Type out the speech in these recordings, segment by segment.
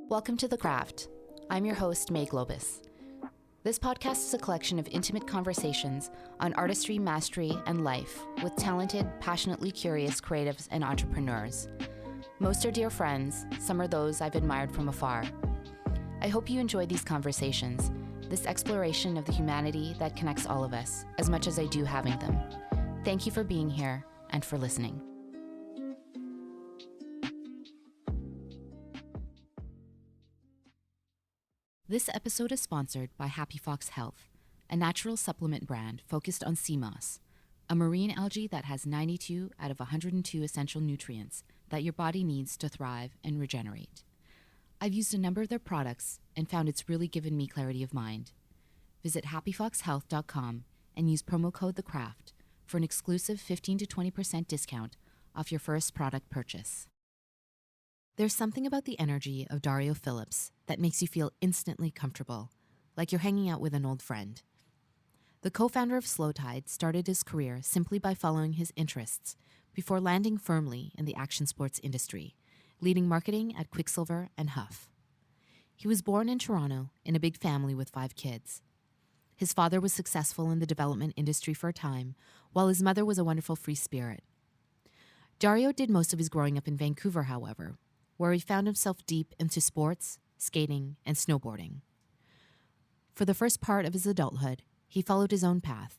Welcome to The Craft. I'm your host, May Globus. This podcast is a collection of intimate conversations on artistry, mastery, and life with talented, passionately curious creatives and entrepreneurs. Most are dear friends, some are those I've admired from afar. I hope you enjoy these conversations, this exploration of the humanity that connects all of us, as much as I do having them. Thank you for being here and for listening. This episode is sponsored by Happy Fox Health, a natural supplement brand focused on sea moss, a marine algae that has 92 out of 102 essential nutrients that your body needs to thrive and regenerate. I've used a number of their products and found it's really given me clarity of mind. Visit happyfoxhealth.com and use promo code THECRAFT for an exclusive 15 to 20% discount off your first product purchase. There's something about the energy of Dario Phillips that makes you feel instantly comfortable, like you're hanging out with an old friend. The co-founder of Slowtide started his career simply by following his interests before landing firmly in the action sports industry, leading marketing at Quiksilver and HUF. He was born in Toronto in a big family with 5 kids. His father was successful in the development industry for a time, while his mother was a wonderful free spirit. Dario did most of his growing up in Vancouver, however, where he found himself deep into sports, skating, and snowboarding. For the first part of his adulthood, he followed his own path,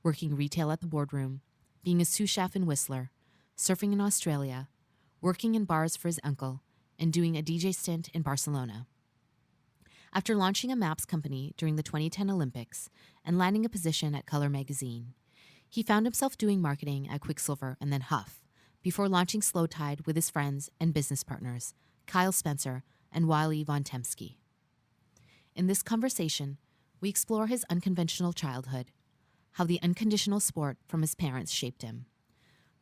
working retail at the boardroom, being a sous chef and whistler, surfing in Australia, working in bars for his uncle, and doing a DJ stint in Barcelona. After launching a maps company during the 2010 Olympics and landing a position at Color magazine, he found himself doing marketing at Quiksilver and then HUF, before launching Slowtide with his friends and business partners, Kyle Spencer and Wiley Von Temsky. In this conversation, we explore his unconventional childhood, how the unconditional support from his parents shaped him,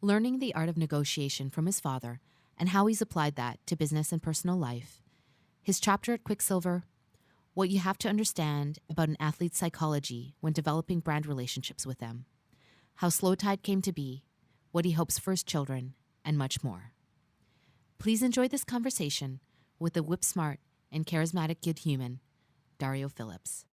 learning the art of negotiation from his father and how he's applied that to business and personal life, his chapter at Quiksilver, what you have to understand about an athlete's psychology when developing brand relationships with them, how Slowtide came to be, what he hopes for his children, and much more. Please enjoy this conversation with the whip-smart and charismatic good human, Dario Phillips.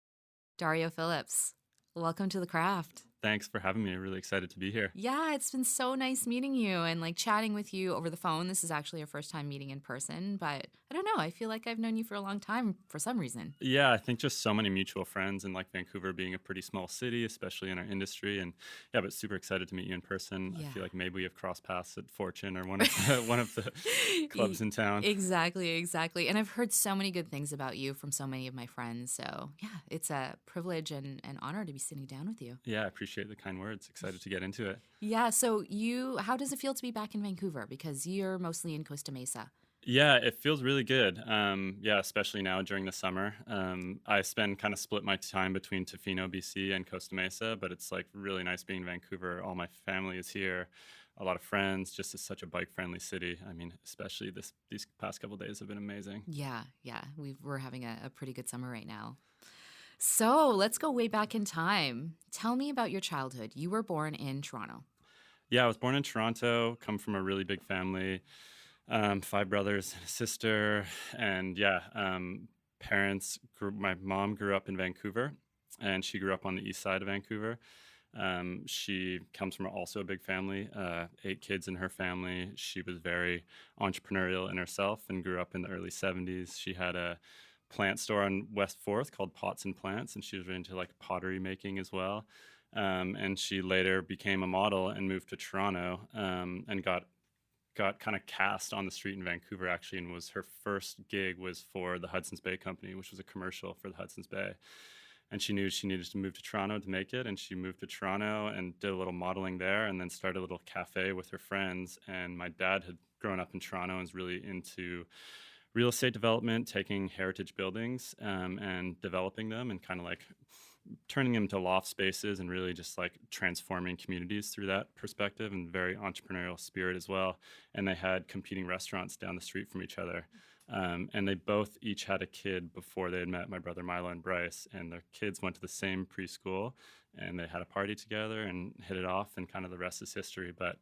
Dario Phillips, welcome to The Craft. Thanks for having me. I'm really excited to be here. Yeah, it's been so nice meeting you and chatting with you over the phone. This is actually our first time meeting in person, but I don't know. I feel like I've known you for a long time for some reason. Yeah, I think just so many mutual friends and Vancouver being a pretty small city, especially in our industry. And yeah, but super excited to meet you in person. Yeah. I feel like maybe we have crossed paths at Fortune or one of the clubs in town. Exactly. And I've heard so many good things about you from so many of my friends. So yeah, it's a privilege and an honor to be sitting down with you. Yeah, I appreciate the kind words. Excited to get into it. Yeah. So how does it feel to be back in Vancouver? Because you're mostly in Costa Mesa. Yeah, it feels really good. Yeah, especially now during the summer. I split my time between Tofino, BC and Costa Mesa, but it's really nice being in Vancouver. All my family is here, a lot of friends, just is such a bike-friendly city. I mean, especially these past couple of days have been amazing. Yeah. We're having a pretty good summer right now. So let's go way back in time. Tell me about your childhood. You were born in Toronto. Yeah, I was born in Toronto, come from a really big family, 5 brothers and a sister. And yeah, my mom grew up in Vancouver, and she grew up on the east side of Vancouver. She comes from also a big family, 8 kids in her family. She was very entrepreneurial in herself and grew up in the early 70s. She had a plant store on West 4th called Pots and Plants, and she was into pottery making as well. And she later became a model and moved to Toronto, and got kind of cast on the street in Vancouver actually, and her first gig was for the Hudson's Bay Company, which was a commercial for the Hudson's Bay. And she knew she needed to move to Toronto to make it, and she moved to Toronto and did a little modeling there, and then started a little cafe with her friends. And my dad had grown up in Toronto and was really into real estate development, taking heritage buildings and developing them and kind of turning them into loft spaces and really just transforming communities through that perspective, and very entrepreneurial spirit as well. And they had competing restaurants down the street from each other. And they both each had a kid before they had met, my brother Milo and Bryce, and their kids went to the same preschool, and they had a party together and hit it off, and kind of the rest is history. But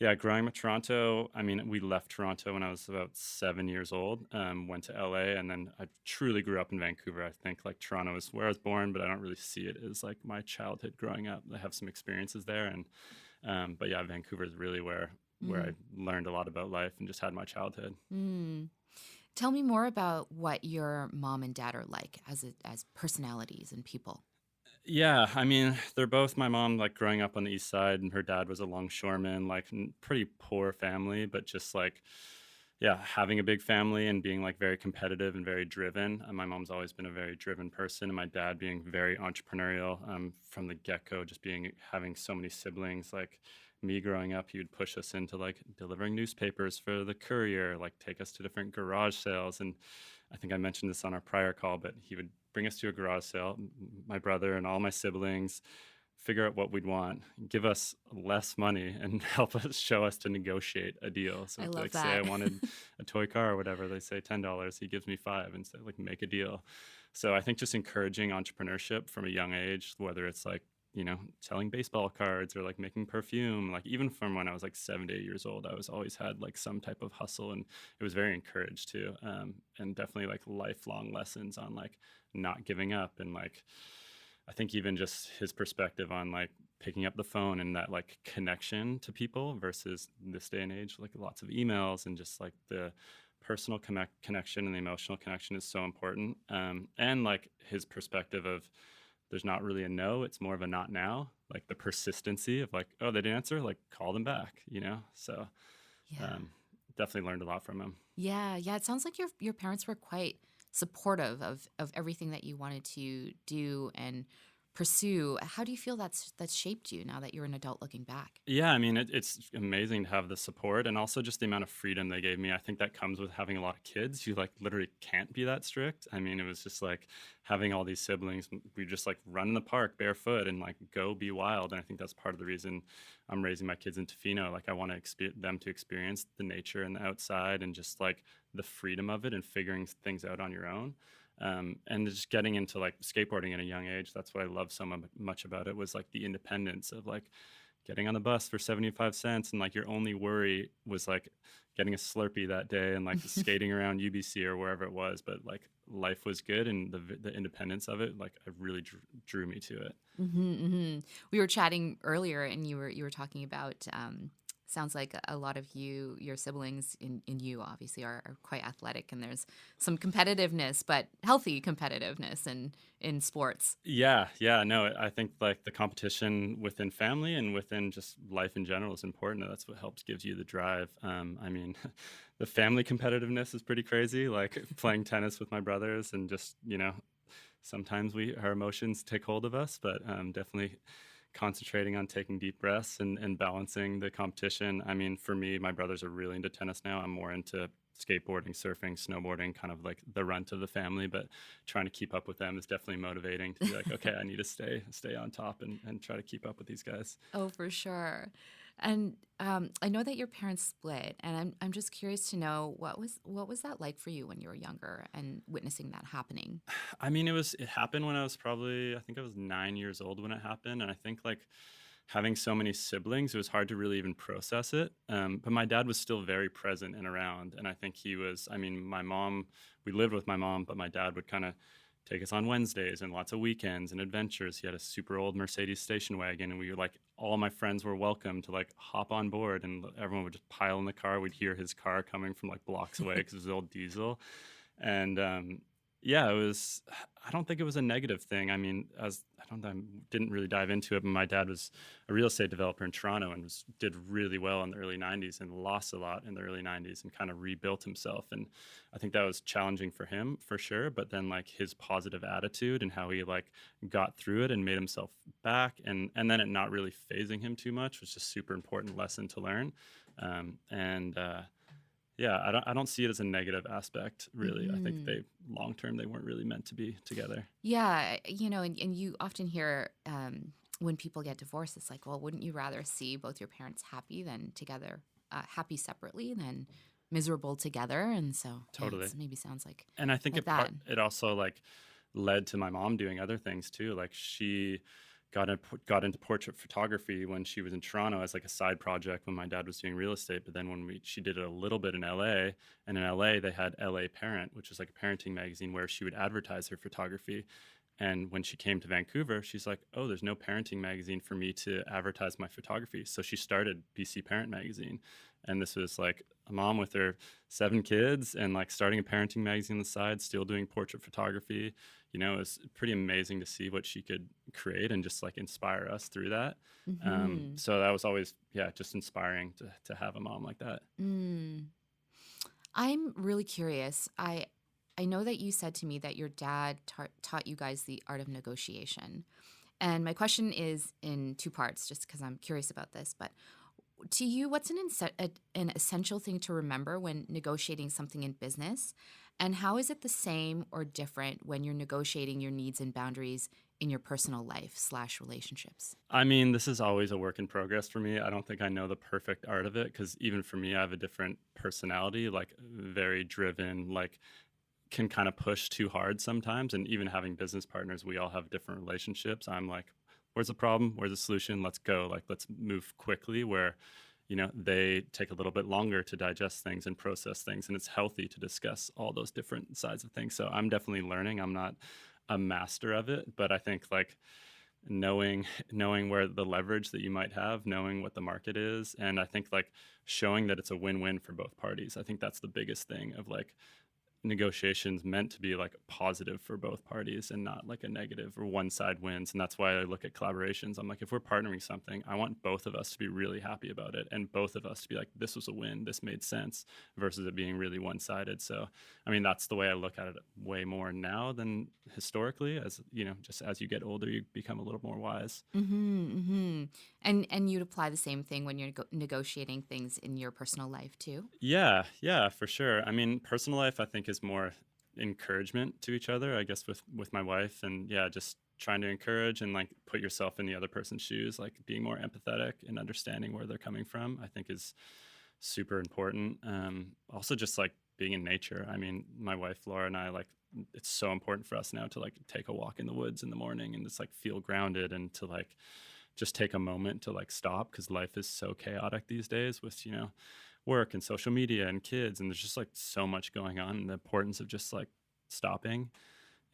Yeah, growing up in Toronto, I mean, we left Toronto when I was about 7 years old, went to LA, and then I truly grew up in Vancouver. I think like Toronto is where I was born, but I don't really see it as like my childhood growing up. I have some experiences there, and but yeah, Vancouver is really where I Mm. learned a lot about life and just had my childhood. Mm. Tell me more about what your mom and dad are like as personalities and people. Yeah, I mean, they're both my mom, like growing up on the east side, and her dad was a longshoreman, like pretty poor family, but just like, yeah, having a big family and being like very competitive and very driven. My mom's always been a very driven person, and my dad being very entrepreneurial from the get go, just being having so many siblings. Like me growing up, he would push us into like delivering newspapers for the courier, like take us to different garage sales. And I think I mentioned this on our prior call, but he would bring us to a garage sale, my brother and all my siblings, figure out what we'd want, give us less money, and help us show us to negotiate a deal. So I if love like say I that. wanted a toy car or whatever, they say $10, he gives me five and say like make a deal. So I think just encouraging entrepreneurship from a young age, whether it's like selling baseball cards or like making perfume, like even from when I was like 7 to 8 years old, I was always had like some type of hustle, and it was very encouraged too. And definitely like lifelong lessons on like not giving up, and like I think even just his perspective on like picking up the phone and that like connection to people versus this day and age, like lots of emails, and just like the personal connection and the emotional connection is so important. And like his perspective of there's not really a no, it's more of a not now, like the persistency of like, oh, they didn't answer, like call them back. So Yeah. um, definitely learned a lot from him. Yeah, yeah. It sounds like your parents were quite supportive of everything that you wanted to do and pursue. How do you feel that's shaped you now that you're an adult looking back? Yeah, I mean, it's amazing to have the support and also just the amount of freedom they gave me. I think that comes with having a lot of kids. You like literally can't be that strict. I mean, it was just like having all these siblings. We just like run in the park barefoot and like go be wild. And I think that's part of the reason I'm raising my kids in Tofino. Like, I want to them to experience the nature and the outside and just like the freedom of it and figuring things out on your own. And just getting into like skateboarding at a young age, that's what I love so much about it, was like the independence of like getting on the bus for 75 cents, and like your only worry was like getting a Slurpee that day and like skating around UBC or wherever it was. But like life was good, and the independence of it, like, I really drew me to it. We were chatting earlier, and you were talking about. Sounds like a lot of your siblings, in you obviously are quite athletic, and there's some competitiveness, but healthy competitiveness in sports. Yeah, no, I think like the competition within family and within just life in general is important. That's what helps gives you the drive. I mean, the family competitiveness is pretty crazy. Like playing tennis with my brothers, and just sometimes our emotions take hold of us, but definitely concentrating on taking deep breaths and balancing the competition. I mean, for me, my brothers are really into tennis now. I'm more into skateboarding, surfing, snowboarding, kind of like the runt of the family, but trying to keep up with them is definitely motivating to be like, okay, I need to stay on top and try to keep up with these guys. Oh, for sure. And I know that your parents split, and I'm just curious to know what was that like for you when you were younger and witnessing that happening. I mean, it happened when I was probably, I think I was 9 years old when it happened. And I think like having so many siblings, it was hard to really even process it. But my dad was still very present and around. And I think I mean, we lived with my mom, but my dad would kind of take us on Wednesdays and lots of weekends and adventures. He had a super old Mercedes station wagon, and we were like, all my friends were welcome to like hop on board, and everyone would just pile in the car. We'd hear his car coming from like blocks away because it was old diesel. And yeah, it was. I don't think it was a negative thing. I mean, I didn't really dive into it, but my dad was a real estate developer in Toronto and did really well in the early '90s and lost a lot in the early '90s and kind of rebuilt himself. And I think that was challenging for him for sure. But then like his positive attitude and how he like got through it and made himself back, and then it not really phasing him too much was just super important lesson to learn. And Yeah, I don't see it as a negative aspect, really. I think Hmm. long term they weren't really meant to be together. Yeah, and you often hear when people get divorced, it's like, well, wouldn't you rather see both your parents happy than together, happy separately than miserable together? And so, yeah, Totally. it's maybe sounds And I think like that. it also like led to my mom doing other things too. Like she got into portrait photography when she was in Toronto as like a side project when my dad was doing real estate. But then she did it a little bit in LA, and in LA they had LA Parent, which was like a parenting magazine where she would advertise her photography. And when she came to Vancouver, she's like, oh, there's no parenting magazine for me to advertise my photography. So she started BC Parent Magazine. And this was like a mom with her 7 kids and like starting a parenting magazine on the side, still doing portrait photography. It was pretty amazing to see what she could create and just like inspire us through that. Mm-hmm. So that was always, just inspiring to have a mom like that. Mm. I'm really curious. I know that you said to me that your dad taught you guys the art of negotiation. And my question is in 2 parts, just because I'm curious about this. But to you, what's an essential thing to remember when negotiating something in business? And how is it the same or different when you're negotiating your needs and boundaries in your personal life/relationships? I mean, this is always a work in progress for me. I don't think I know the perfect art of it because even for me, I have a different personality, like very driven, like can kind of push too hard sometimes. And even having business partners, we all have different relationships. I'm like, where's the problem? Where's the solution? Let's go. Like, let's move quickly where, they take a little bit longer to digest things and process things. And it's healthy to discuss all those different sides of things. So I'm definitely learning. I'm not a master of it, but I think like knowing where the leverage that you might have, knowing what the market is, and I think like showing that it's a win-win for both parties. I think that's the biggest thing of like negotiations meant to be like positive for both parties and not like a negative or one side wins. And that's why I look at collaborations. I'm like, if we're partnering something, I want both of us to be really happy about it and both of us to be like, this was a win, this made sense, versus it being really one-sided. So I mean, that's the way I look at it way more now than historically. As just as you get older, you become a little more wise. Mm-hmm, mm-hmm. And you'd apply the same thing when you're negotiating things in your personal life too? Yeah, for sure. I mean, personal life I think is more encouragement to each other, I guess, with my wife, and yeah, just trying to encourage and like put yourself in the other person's shoes, like being more empathetic and understanding where they're coming from, I think is super important. Also just like being in nature. I mean, my wife Laura and I, like, it's so important for us now to like take a walk in the woods in the morning and just like feel grounded and to like just take a moment to like stop, because life is so chaotic these days with work and social media and kids, and there's just like so much going on, and the importance of just like stopping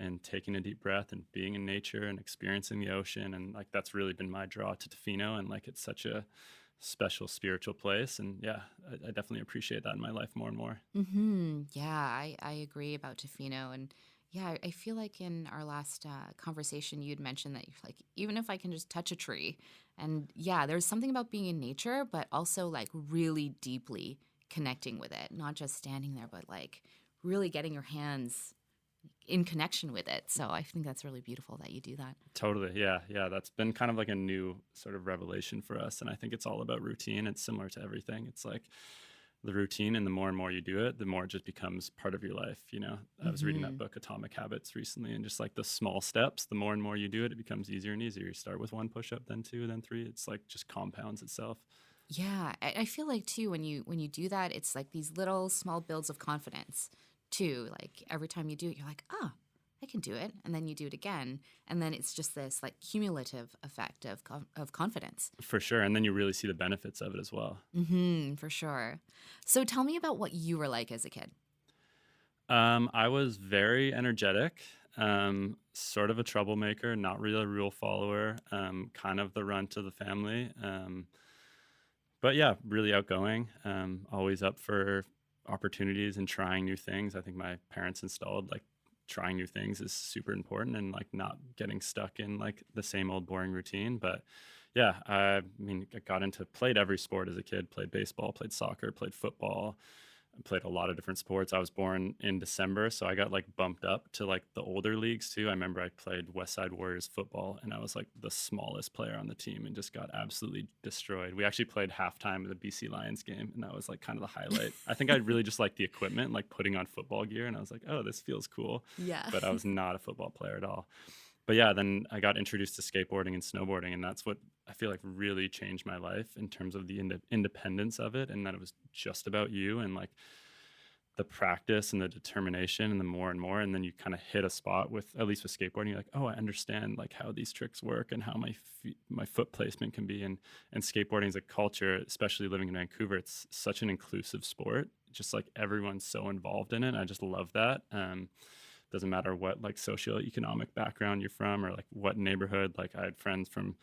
and taking a deep breath and being in nature and experiencing the ocean. And like that's really been my draw to Tofino, and like it's such a special spiritual place. And yeah, I definitely appreciate that in my life more and more. Mm-hmm. Yeah, I agree about Tofino. And yeah, I feel like in our last conversation, you'd mentioned that you're like, even if I can just touch a tree. And yeah, there's something about being in nature, but also like really deeply connecting with it, not just standing there, but like really getting your hands in connection with it. So I think that's really beautiful that you do that. Totally. Yeah, that's been kind of like a new sort of revelation for us, and I think it's all about routine. It's similar to everything. It's like the routine, and the more and more you do it, the more it just becomes part of your life. I was reading that Mm-hmm. book Atomic Habits recently, and just like the small steps, the more and more you do it, it becomes easier and easier. You start with 1 push-up, then 2, then 3. It's like just compounds itself. Yeah, I feel like too when you do that, it's like these little small builds of confidence too. Like every time you do it, you're like, ah, I can do it, and then you do it again, and then it's just this like cumulative effect of confidence. For sure. And then you really see the benefits of it as well. Mm-hmm, for sure. So tell me about what you were like as a kid. I was very energetic, sort of a troublemaker, not really a rule follower, kind of the runt of the family. But yeah, really outgoing, always up for opportunities and trying new things. I think my parents installed like trying new things is super important, and like not getting stuck in like the same old boring routine. But yeah, I mean, I got into played every sport as a kid, played baseball, played soccer, played football, played a lot of different sports. I was born in December, so I got like bumped up to like the older leagues too. I remember I played West Side Warriors football, and I was like the smallest player on the team and just got absolutely destroyed. We actually played halftime of the BC Lions game, and that was like kind of the highlight. I think I really just liked the equipment, like putting on football gear, and I was like, oh, this feels cool. Yeah. But I was not a football player at all. But yeah, then I got introduced to skateboarding and snowboarding, and that's what I feel like really changed my life in terms of the independence of it, and that it was just about you, and like the practice and the determination and the more and more, and then you kind of hit a spot with, at least with skateboarding, you're like, oh, I understand like how these tricks work and how my foot placement can be. And skateboarding is a culture, especially living in Vancouver. It's such an inclusive sport. Just like everyone's so involved in it. I just love that. Doesn't matter what like socioeconomic background you're from or like what neighborhood. Like I had friends from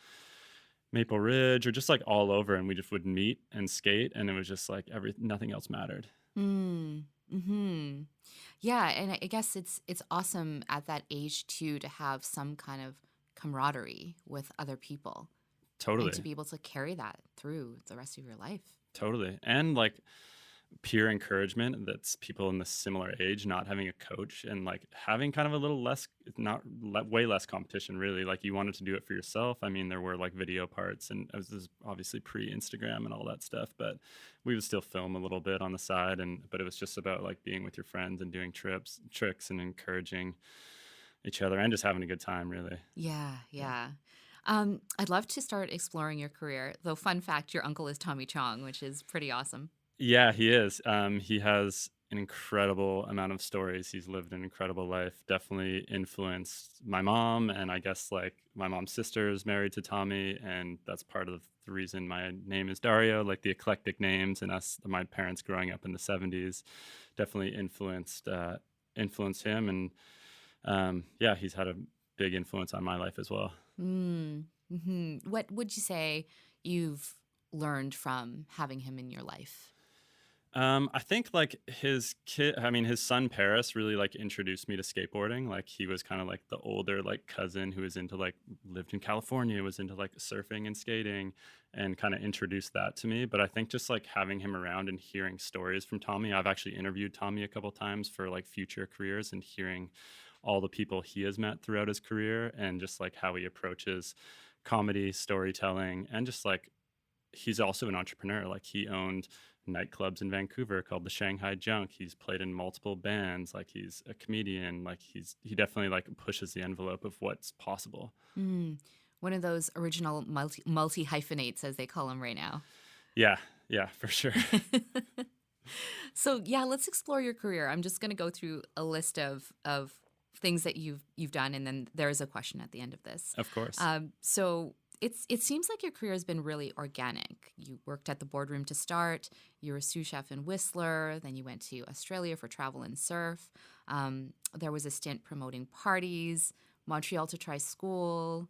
Maple Ridge or just like all over, and we just would meet and skate, and it was just like nothing else mattered. Mm. Hmm. Yeah, and I guess it's awesome at that age too to have some kind of camaraderie with other people and to Totally. be able to carry that through the rest of your life. Totally. And like peer encouragement, that's people in the similar age, not having a coach and like having kind of a little less, not way less competition really. Like you wanted to do it for yourself. I mean, there were like video parts, and this is obviously pre-Instagram and all that stuff, but we would still film a little bit on the side. But it was just about like being with your friends and doing tricks and encouraging each other and just having a good time really. Yeah, yeah. I'd love to start exploring your career, though. Fun fact: your uncle is Tommy Chong, which is pretty awesome. Yeah, he is. He has an incredible amount of stories. He's lived an incredible life. Definitely influenced my mom, and I guess like my mom's sister is married to Tommy, and that's part of the reason my name is Dario. Like the eclectic names, and my parents growing up in the '70s, definitely influenced him, and yeah, he's had a big influence on my life as well. What would you say you've learned from having him in your life? I think like his son Paris really like introduced me to skateboarding. Like he was kind of like the older like cousin who was into like lived in California, was into like surfing and skating, and kind of introduced that to me. But I think just like having him around and hearing stories from Tommy, I've actually interviewed Tommy a couple times for like future careers, and hearing all the people he has met throughout his career and just like how he approaches comedy, storytelling, and just like he's also an entrepreneur. Like he owned nightclubs in Vancouver called the Shanghai Junk. He's played in multiple bands. Like he's a comedian. Like he definitely like pushes the envelope of what's possible. Mm, one of those original multi hyphenates, as they call them right now. Yeah, yeah, for sure. So yeah, let's explore your career. I'm just going to go through a list of things that you've done, and then there's a question at the end of this. Of course. So it seems like your career has been really organic. You worked at the boardroom to start. You were a sous chef in Whistler. Then you went to Australia for travel and surf. There was a stint promoting parties, Montreal to try school,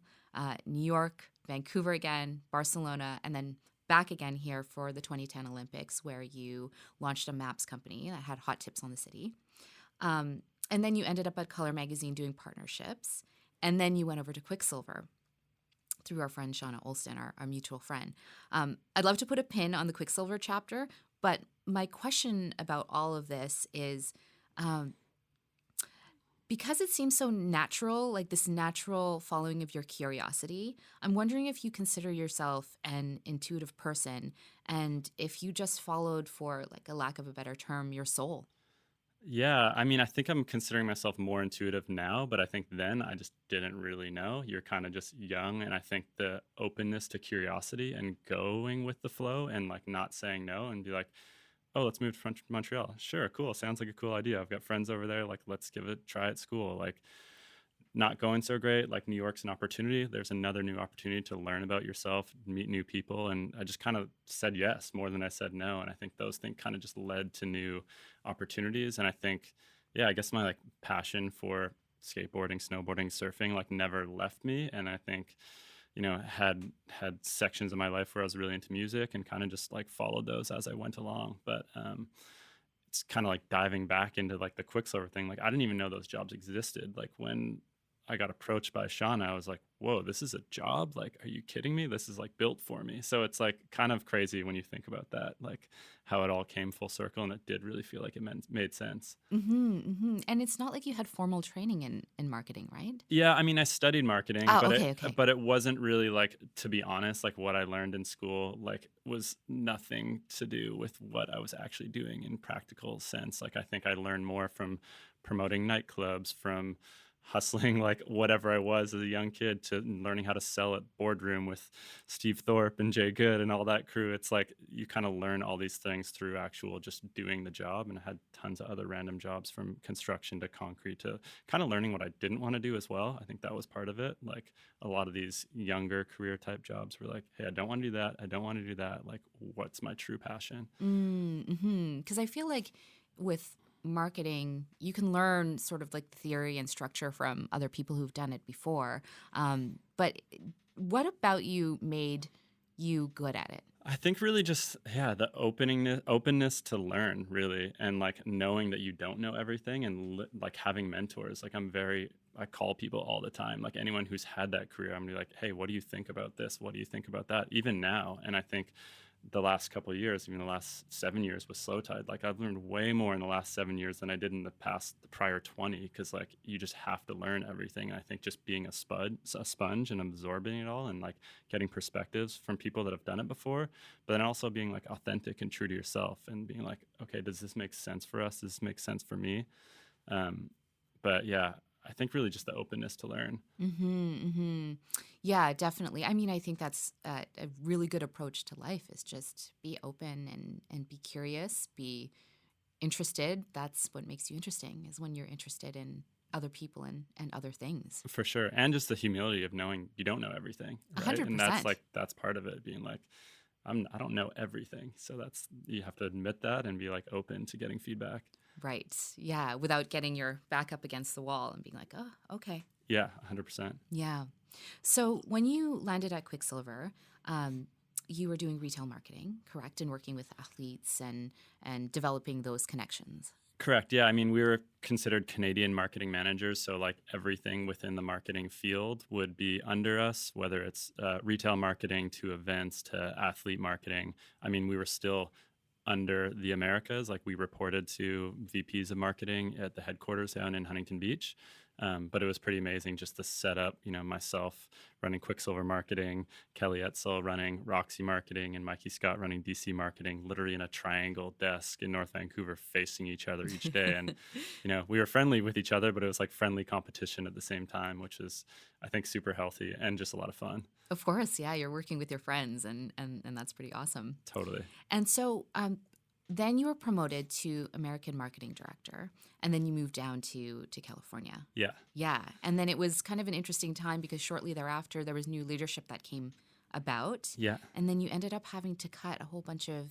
New York, Vancouver again, Barcelona, and then back again here for the 2010 Olympics, where you launched a maps company that had hot tips on the city. And then you ended up at Color Magazine doing partnerships. And then you went over to Quiksilver through our friend Shauna Olston, our mutual friend. I'd love to put a pin on the Quiksilver chapter, but my question about all of this is because it seems so natural, like this natural following of your curiosity, I'm wondering if you consider yourself an intuitive person and if you just followed, for like a lack of a better term, your soul. Yeah, I mean, I think I'm considering myself more intuitive now, but I think then I just didn't really know. You're kind of just young, and I think the openness to curiosity and going with the flow and like not saying no and be like, oh, let's move to Montreal. Sure, cool. Sounds like a cool idea. I've got friends over there. Like, let's give it a try at school. Like, not going so great. Like, New York's an opportunity. There's another new opportunity to learn about yourself, meet new people. And I just kind of said yes more than I said no. And I think those things kind of just led to new opportunities. And I think, yeah, I guess my like passion for skateboarding, snowboarding, surfing, like never left me. And I think, had sections of my life where I was really into music and kind of just like followed those as I went along. But it's kind of like diving back into like the Quicksilver thing. Like I didn't even know those jobs existed. Like when I got approached by Shauna, I was like, whoa, this is a job? Like, are you kidding me? This is like built for me. So it's like kind of crazy when you think about that, like how it all came full circle, and it did really feel like it made sense. And it's not like you had formal training in marketing, right? Yeah, I mean, I studied marketing, Oh, but okay, okay. it wasn't really like, to be honest, like what I learned in school, like was nothing to do with what I was actually doing in practical sense. Like I think I learned more from promoting nightclubs, from hustling like whatever I was as a young kid to learning how to sell at Boardroom with Steve Thorpe and Jay Good and all that crew. It's like you kind of learn all these things through actual just doing the job. And I had tons of other random jobs from construction to concrete to kind of learning what I didn't want to do as well. I think that was part of it. Like a lot of these younger career type jobs were like, hey, I don't want to do that. I don't want to do that. Like, what's my true passion? Mm-hmm. Because I feel like with marketing, you can learn sort of like the theory and structure from other people who've done it before. But what about you made you good at it? I think really just the openness to learn really, and like knowing that you don't know everything, and like having mentors. Like I call people all the time. Like anyone who's had that career, I'm gonna be like, hey, what do you think about this? What do you think about that? Even now, and I think the last couple of years, even the last 7 years with Slowtide, like I've learned way more in the last 7 years than I did in the prior 20, because like you just have to learn everything. And I think just being a sponge and absorbing it all and like getting perspectives from people that have done it before, but then also being like authentic and true to yourself and being like, okay, does this make sense for us? Does this make sense for me? But yeah, I think really just the openness to learn. Mm-hmm, mm-hmm. Yeah, definitely. I mean, I think that's a really good approach to life is just be open and be curious, be interested. That's what makes you interesting is when you're interested in other people and other things. For sure. And just the humility of knowing you don't know everything, right? And 100%. that's part of it, being like, I don't know everything. So you have to admit that and be like open to getting feedback. Right. Yeah. Without getting your back up against the wall and being like, oh, okay. Yeah, 100%. Yeah. So when you landed at Quiksilver, you were doing retail marketing, correct? And working with athletes and developing those connections. Correct. Yeah. I mean, we were considered Canadian marketing managers. So, like, everything within the marketing field would be under us, whether it's retail marketing to events to athlete marketing. I mean, we were still under the Americas. Like, we reported to VPs of marketing at the headquarters down in Huntington Beach. But it was pretty amazing just the setup, myself running Quiksilver marketing, Kelly Etzel running Roxy marketing, and Mikey Scott running DC marketing, literally in a triangle desk in North Vancouver facing each other each day. And, we were friendly with each other, but it was like friendly competition at the same time, which is, I think, super healthy and just a lot of fun. Of course. Yeah. You're working with your friends and that's pretty awesome. Totally. And so, then you were promoted to American Marketing Director, and then you moved down to California. Yeah. Yeah. And then it was kind of an interesting time because shortly thereafter, there was new leadership that came about. Yeah. And then you ended up having to cut a whole bunch of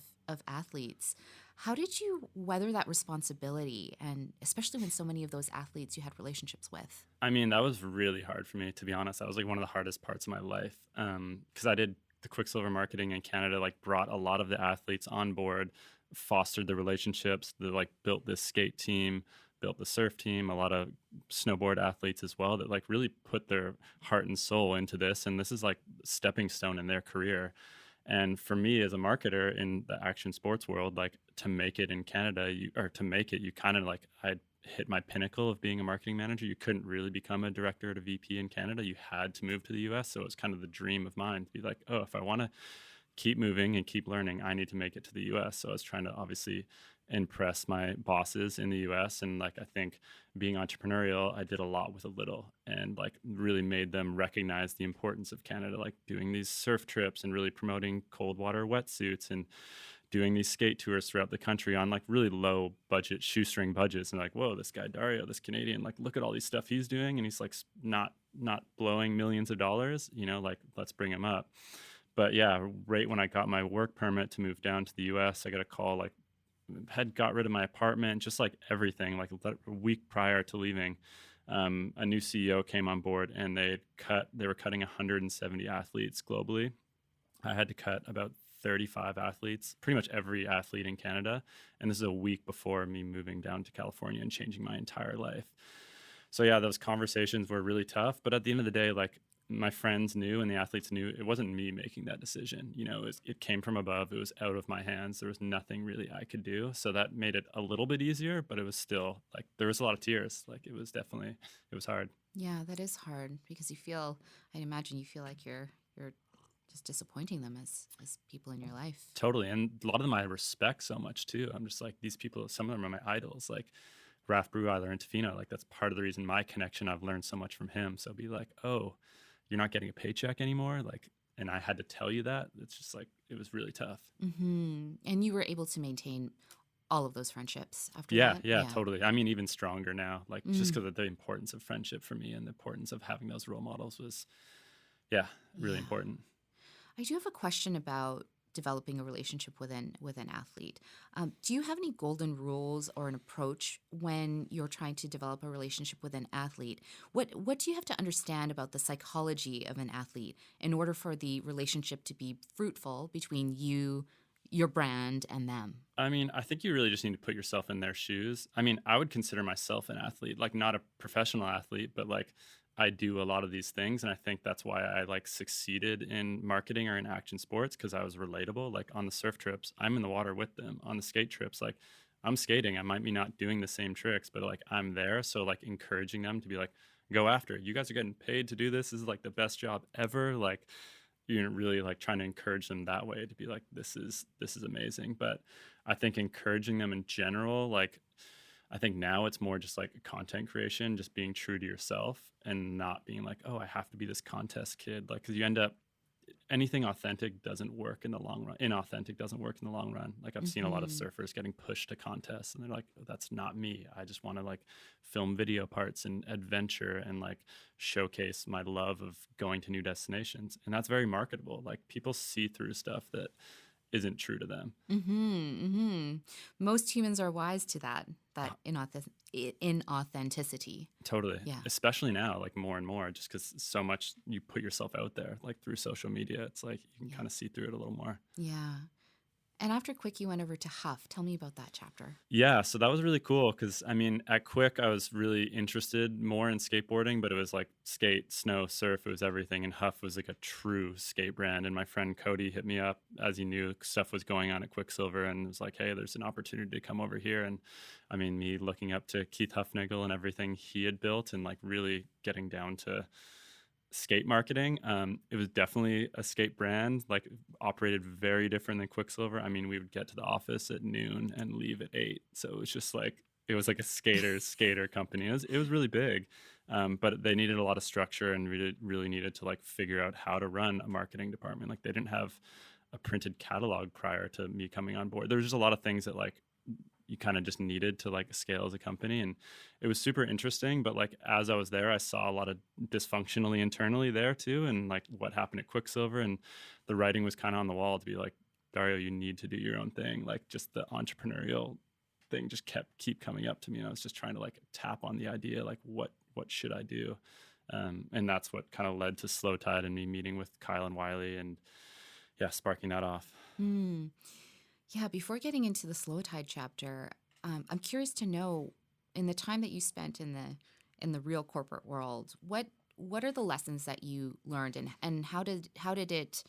athletes. How did you weather that responsibility, and especially when so many of those athletes you had relationships with? I mean, that was really hard for me, to be honest. That was like one of the hardest parts of my life, because I did the Quiksilver marketing in Canada, like brought a lot of the athletes on board, fostered the relationships, like built this skate team, built the surf team, a lot of snowboard athletes as well that like really put their heart and soul into this. And this is like stepping stone in their career. And for me as a marketer in the action sports world, like to make it in Canada, you kind of like, I hit my pinnacle of being a marketing manager. You couldn't really become a director at a VP in Canada. You had to move to the US. So it was kind of the dream of mine to be like, oh, if I want to keep moving and keep learning, I need to make it to the US. So I was trying to obviously impress my bosses in the US. And like, I think being entrepreneurial, I did a lot with a little, and like really made them recognize the importance of Canada, like doing these surf trips and really promoting cold water wetsuits and doing these skate tours throughout the country on like really low budget, shoestring budgets. And like, whoa, this guy Dario, this Canadian, like look at all these stuff he's doing. And he's like not blowing millions of dollars, like let's bring him up. But yeah, right when I got my work permit to move down to the US, I got a call, like had got rid of my apartment, just like everything, like a week prior to leaving. A new CEO came on board, and they were cutting 170 athletes globally. I had to cut about 35 athletes, pretty much every athlete in Canada. And this is a week before me moving down to California and changing my entire life. So yeah, those conversations were really tough. But at the end of the day, like my friends knew and the athletes knew it wasn't me making that decision. It came from above. It was out of my hands. There was nothing really I could do. So that made it a little bit easier, but it was still like there was a lot of tears. Like it was hard. Yeah, that is hard because I'd imagine you feel like you're just disappointing them as people in your life. Totally. And a lot of them I respect so much too. I'm just like, these people, some of them are my idols. Like Raf Bruweiler in Tofino, like that's part of the reason my connection, I've learned so much from him. So be like, oh, you're not getting a paycheck anymore. Like, and I had to tell you that. It's just like, it was really tough. And you were able to maintain all of those friendships after Yeah, that? yeah, totally. I mean, even stronger now, like just Mm. because of the importance of friendship for me and the importance of having those role models was, yeah, really Yeah. important. I do have a question about developing a relationship with an athlete. Do you have any golden rules or an approach when you're trying to develop a relationship with an athlete? What do you have to understand about the psychology of an athlete in order for the relationship to be fruitful between you, your brand, and them? I mean, I think you really just need to put yourself in their shoes. I mean, I would consider myself an athlete, like not a professional athlete, but like I do a lot of these things. And I think that's why I like succeeded in marketing or in action sports, because I was relatable. Like on the surf trips, I'm in the water with them. On the skate trips, like I'm skating. I might be not doing the same tricks, but like I'm there. So like encouraging them to be like, go after it. You guys are getting paid to do this. This is like the best job ever. Like, you're really like trying to encourage them that way to be like, this is amazing. But I think encouraging them in general, like I think now it's more just like content creation, just being true to yourself and not being like, oh, I have to be this contest kid. Like, because you end up, anything authentic doesn't work in the long run. Inauthentic doesn't work in the long run. Like I've seen a lot of surfers getting pushed to contests and they're like, oh, that's not me. I just want to like film video parts and adventure and like showcase my love of going to new destinations. And that's very marketable. Like people see through stuff that isn't true to them. Most humans are wise to that inauthenticity. Totally. Yeah. Especially now, like more and more, just because so much you put yourself out there, like through social media, it's like you can kind of see through it a little more. Yeah. And after Quick, you went over to Huff. Tell me about that chapter. Yeah, so that was really cool because I mean, at Quick, I was really interested more in skateboarding, but it was like skate, snow, surf, it was everything. And Huff was like a true skate brand. And my friend Cody hit me up as he knew stuff was going on at Quiksilver and was like, hey, there's an opportunity to come over here. And I mean, me looking up to Keith Huffnagel and everything he had built and like really getting down to skate marketing. It was definitely a skate brand, like operated very different than Quiksilver. I mean, we would get to the office at noon and leave at 8. So it was just like, it was like a skater company. It was really big. But they needed a lot of structure and really needed to like figure out how to run a marketing department. Like they didn't have a printed catalog prior to me coming on board. There was just a lot of things that like you kind of just needed to like scale as a company. And it was super interesting. But like, as I was there, I saw a lot of dysfunctionally internally there too. And like what happened at Quiksilver, and the writing was kind of on the wall to be like, Dario, you need to do your own thing. Like just the entrepreneurial thing just keep coming up to me. And I was just trying to like tap on the idea, like what should I do? And that's what kind of led to Slowtide and me meeting with Kyle and Wiley and sparking that off. Yeah, before getting into the Slowtide chapter, I'm curious to know, in the time that you spent in the real corporate world, what are the lessons that you learned, and how did it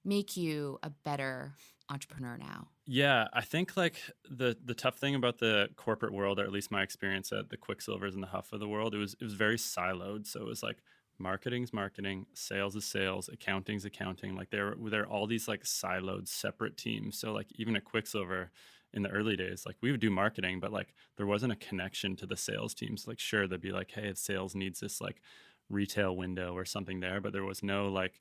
make you a better entrepreneur now? Yeah, I think like the tough thing about the corporate world, or at least my experience at the Quiksilvers and the Huff of the world, it was very siloed. So it was like marketing's marketing, sales is sales, accounting's accounting. Like they're all these like siloed separate teams. So like even at Quiksilver in the early days, like we would do marketing, but like there wasn't a connection to the sales teams. Like sure, they'd be like, hey, sales needs this like retail window or something there, but there was no like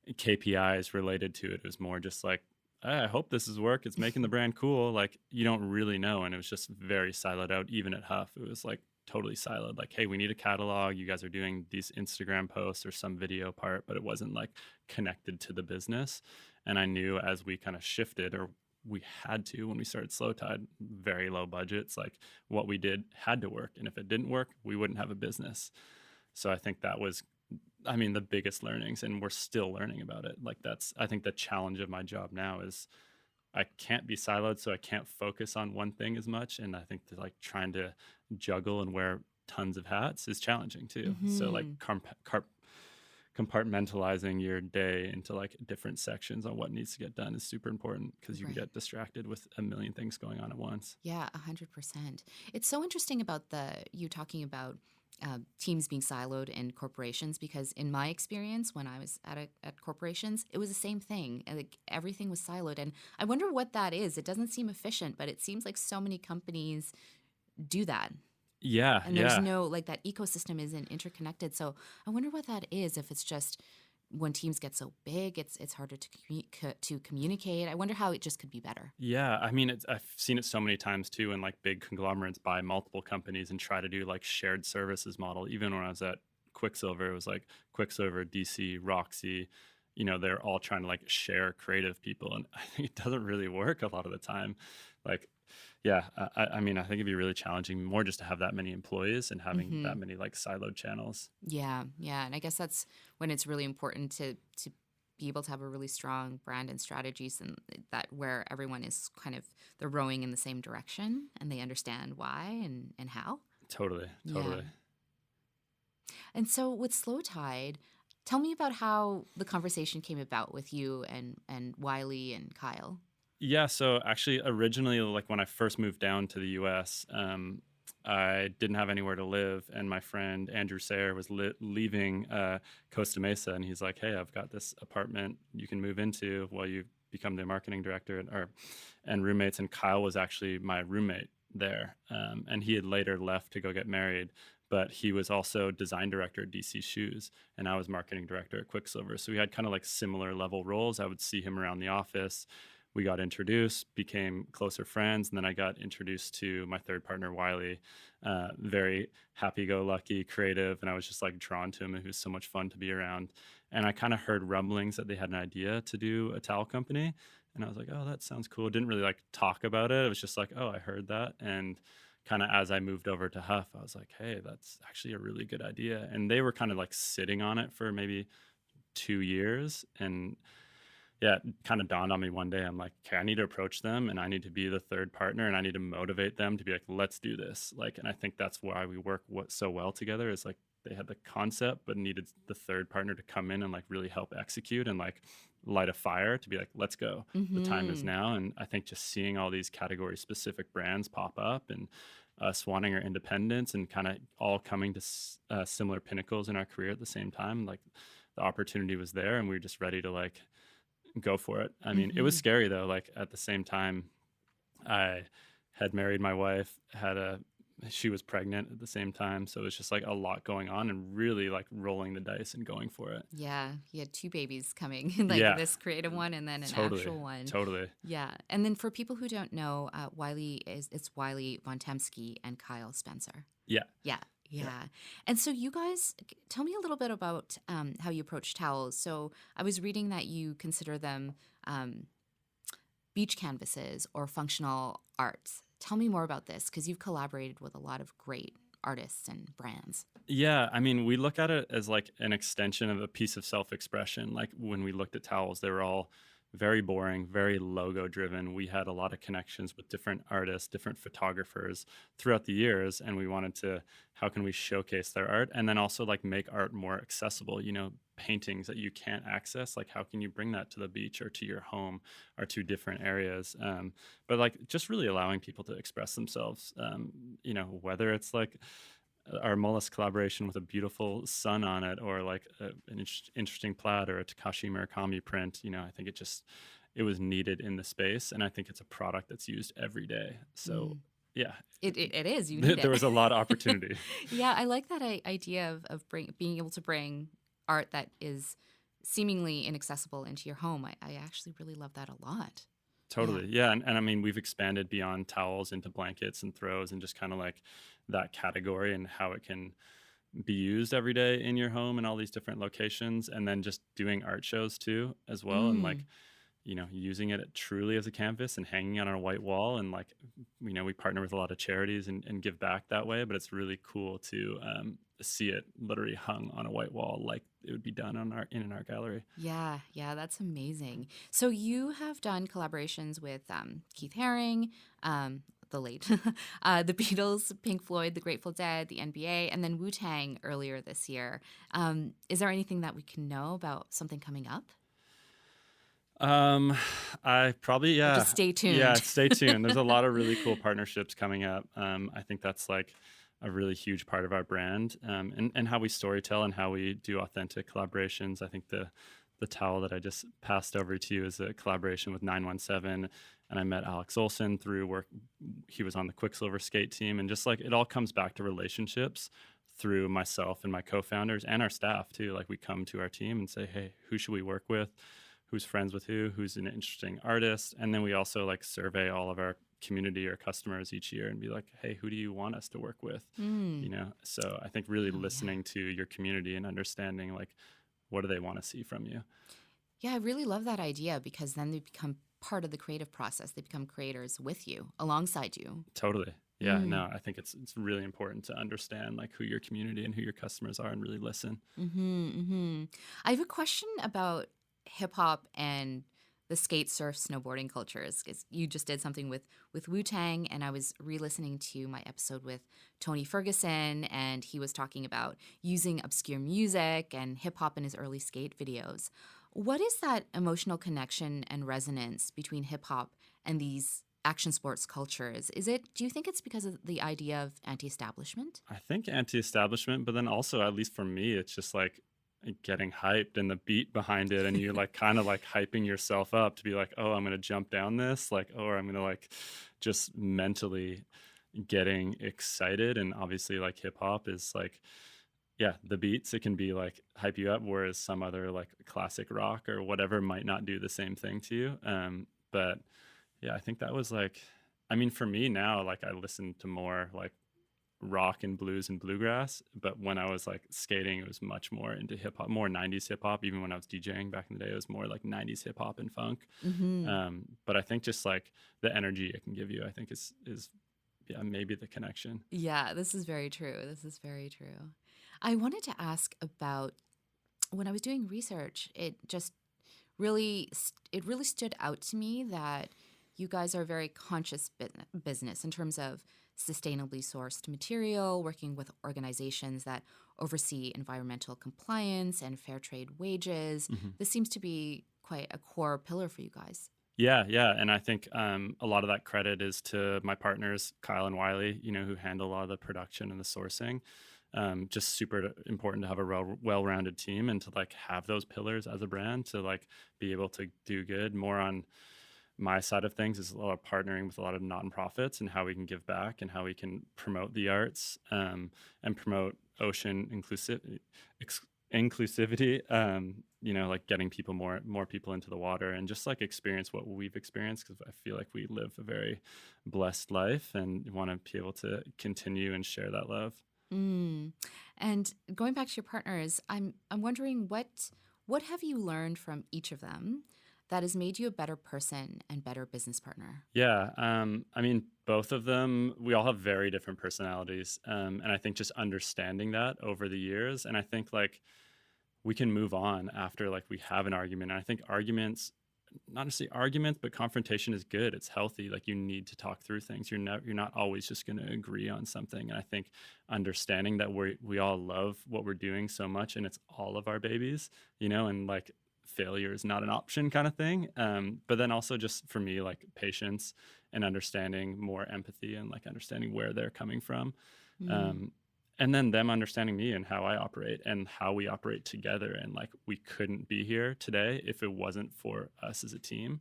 KPIs related to it. It was more just like, I hope this is work. It's making the brand cool. Like you don't really know. And it was just very siloed out. Even at Huff, it was like totally siloed. Like, hey, we need a catalog. You guys are doing these Instagram posts or some video part, but it wasn't like connected to the business. And I knew as we kind of shifted, or we had to when we started Slowtide, very low budgets, like what we did had to work. And if it didn't work, we wouldn't have a business. So I think that was, I mean, the biggest learnings, and we're still learning about it. Like that's, I think the challenge of my job now is I can't be siloed, so I can't focus on one thing as much. And I think that like trying to juggle and wear tons of hats is challenging too. So like compartmentalizing your day into like different sections on what needs to get done is super important, because you can get distracted with a million things going on at once. Yeah, 100%. It's so interesting about you talking about teams being siloed in corporations, because in my experience when I was at corporations, it was the same thing. Like everything was siloed, and I wonder what that is. It doesn't seem efficient, but it seems like so many companies do that. Yeah, And there's yeah. no, like, that ecosystem isn't interconnected. So I wonder what that is. If it's just when teams get so big, it's harder to communicate. I wonder how it just could be better. Yeah, I mean, I've seen it so many times too when like big conglomerates buy multiple companies and try to do like shared services model. Even when I was at Quiksilver, it was like Quiksilver, DC, Roxy, they're all trying to like share creative people. And I think it doesn't really work a lot of the time. Like, yeah, I mean, I think it'd be really challenging more just to have that many employees and having Hmm. that many like siloed channels. Yeah, yeah. And I guess that's when it's really important to be able to have a really strong brand and strategies, and that where everyone is kind of, they're rowing in the same direction and they understand why and how. Totally, Yeah. totally. And so with Slowtide, tell me about how the conversation came about with you and Wiley and Kyle. Yeah, so actually, originally, like when I first moved down to the US, I didn't have anywhere to live, and my friend Andrew Sayer was leaving Costa Mesa, and he's like, "Hey, I've got this apartment you can move into while you become the marketing director and roommates." And Kyle was actually my roommate there, and he had later left to go get married. But he was also design director at DC Shoes, and I was marketing director at Quiksilver. So we had kind of like similar level roles. I would see him around the office. We got introduced, became closer friends, and then I got introduced to my third partner, Wiley. Very happy-go-lucky, creative, and I was just like drawn to him. He was so much fun to be around. And I kind of heard rumblings that they had an idea to do a towel company, and I was like, "Oh, that sounds cool." Didn't really like talk about it. It was just like, "Oh, I heard that," and kind of as I moved over to Huff, I was like, "Hey, that's actually a really good idea." And they were kind of like sitting on it for maybe 2 years, and yeah, it kind of dawned on me one day. I'm like, okay, I need to approach them and I need to be the third partner and I need to motivate them to be like, let's do this. Like, and I think that's why we work so well together is like they had the concept, but needed the third partner to come in and like really help execute and like light a fire to be like, let's go. The time is Mm-hmm. now. And I think just seeing all these category specific brands pop up and us wanting our independence and kind of all coming to similar pinnacles in our career at the same time, like the opportunity was there and we were just ready to like go for it. I mean, it was Mm-hmm. scary though. Like at the same time, I had married my wife, she was pregnant at the same time. So it was just like a lot going on and really like rolling the dice and going for it. Yeah, you had two babies coming, like Yeah, this creative one and then an totally. actual one. Totally. Yeah, and then for people who don't know, it's Wiley Von Temsky and Kyle Spencer. Yeah. Yeah, Yeah. yeah. And so you guys, tell me a little bit about how you approach towels. So I was reading that you consider them beach canvases or functional arts. Tell me more about this because you've collaborated with a lot of great artists and brands. Yeah, I mean, we look at it as like an extension of a piece of self-expression. Like when we looked at towels, they were all very boring, very logo driven. We had a lot of connections with different artists, different photographers throughout the years, and we wanted to, how can we showcase their art and then also like make art more accessible, paintings that you can't access, like how can you bring that to the beach or to your home or to different areas, but like just really allowing people to express themselves, whether it's like our mollusk collaboration with a beautiful sun on it or like an interesting plaid or a Takashi Murakami print. I think it was needed in the space, and I think it's a product that's used every day. So yeah, It is, you need there it. was a lot of opportunity. Yeah, I like that idea of being able to bring art that is seemingly inaccessible into your home. I actually really love that a lot. Yeah. Totally. Yeah. And I mean, we've expanded beyond towels into blankets and throws and just kind of like that category and how it can be used every day in your home in all these different locations. And then just doing art shows too, as well. And like, Mm. using it truly as a canvas and hanging it on a white wall. And like, we partner with a lot of charities and give back that way. But it's really cool to see it literally hung on a white wall like it would be done in an art gallery. Yeah, yeah, that's amazing. So you have done collaborations with Keith Haring, the late, the Beatles, Pink Floyd, the Grateful Dead, the NBA, and then Wu-Tang earlier this year. Is there anything that we can know about something coming up? I probably, Or yeah. just stay Yeah, tuned? stay tuned. There's a lot of really cool partnerships coming up. I think that's like a really huge part of our brand, and how we storytell and how we do authentic collaborations. I think the the towel that I just passed over to you is a collaboration with 917. And I met Alex Olson through work. He was on the Quiksilver skate team. And just like it all comes back to relationships through myself and my co-founders and our staff too. Like we come to our team and say, hey, who should we work with? Who's friends with who's an interesting artist? And then we also like survey all of our community or customers each year and be like, hey, who do you want us to work with? So I think really listening to your community and understanding like what do they want to see from you. Yeah, I really love that idea because then they become part of the creative process. They become creators with you, alongside you. Totally. Yeah, no, I think it's really important to understand like who your community and who your customers are and really listen. I have a question about hip hop and the skate, surf, snowboarding cultures, because you just did something with Wu-Tang, and I was re-listening to my episode with Tony Ferguson, and he was talking about using obscure music and hip hop in his early skate videos. What is that emotional connection and resonance between hip hop and these action sports cultures? Do you think it's because of the idea of anti-establishment? I think anti-establishment, but then also, at least for me, it's just like getting hyped and the beat behind it, and you like kind of like hyping yourself up to be like, oh, I'm gonna jump down this, like, or I'm gonna like just mentally getting excited. And obviously like hip hop is like, yeah, the beats, it can be like hype you up, whereas some other like classic rock or whatever might not do the same thing to you. But yeah, I think that was like, I mean, for me now, like I listen to more like rock and blues and bluegrass, but when I was like skating, it was much more into hip hop, more 90s hip hop. Even when I was DJing back in the day, it was more like 90s hip hop and funk. But I think just like the energy it can give you, I think is yeah, maybe the connection. Yeah, this is very true. I wanted to ask about, when I was doing research, it really stood out to me that you guys are a very conscious business in terms of sustainably sourced material, working with organizations that oversee environmental compliance and fair trade wages. This seems to be quite a core pillar for you guys. Yeah, yeah. And I think a lot of that credit is to my partners, Kyle and Wiley, who handle a lot of the production and the sourcing. Just super important to have a well-rounded team and to like have those pillars as a brand to like be able to do good. More on my side of things is a lot of partnering with a lot of nonprofits and how we can give back and how we can promote the arts and promote ocean inclusivity. Like getting people more people into the water and just like experience what we've experienced, because I feel like we live a very blessed life and want to be able to continue and share that love. And going back to your partners, I'm wondering what have you learned from each of them that has made you a better person and better business partner? Yeah, I mean, both of them, we all have very different personalities, and I think just understanding that over the years, and I think like we can move on after like we have an argument. And I think arguments, not necessarily arguments, but confrontation is good. It's healthy. Like you need to talk through things. You're not always just going to agree on something. And I think understanding that we all love what we're doing so much, and it's all of our babies, and like failure is not an option kind of thing. But then also just for me, like patience and understanding, more empathy and like understanding where they're coming from. And then them understanding me and how I operate and how we operate together. And like, we couldn't be here today if it wasn't for us as a team.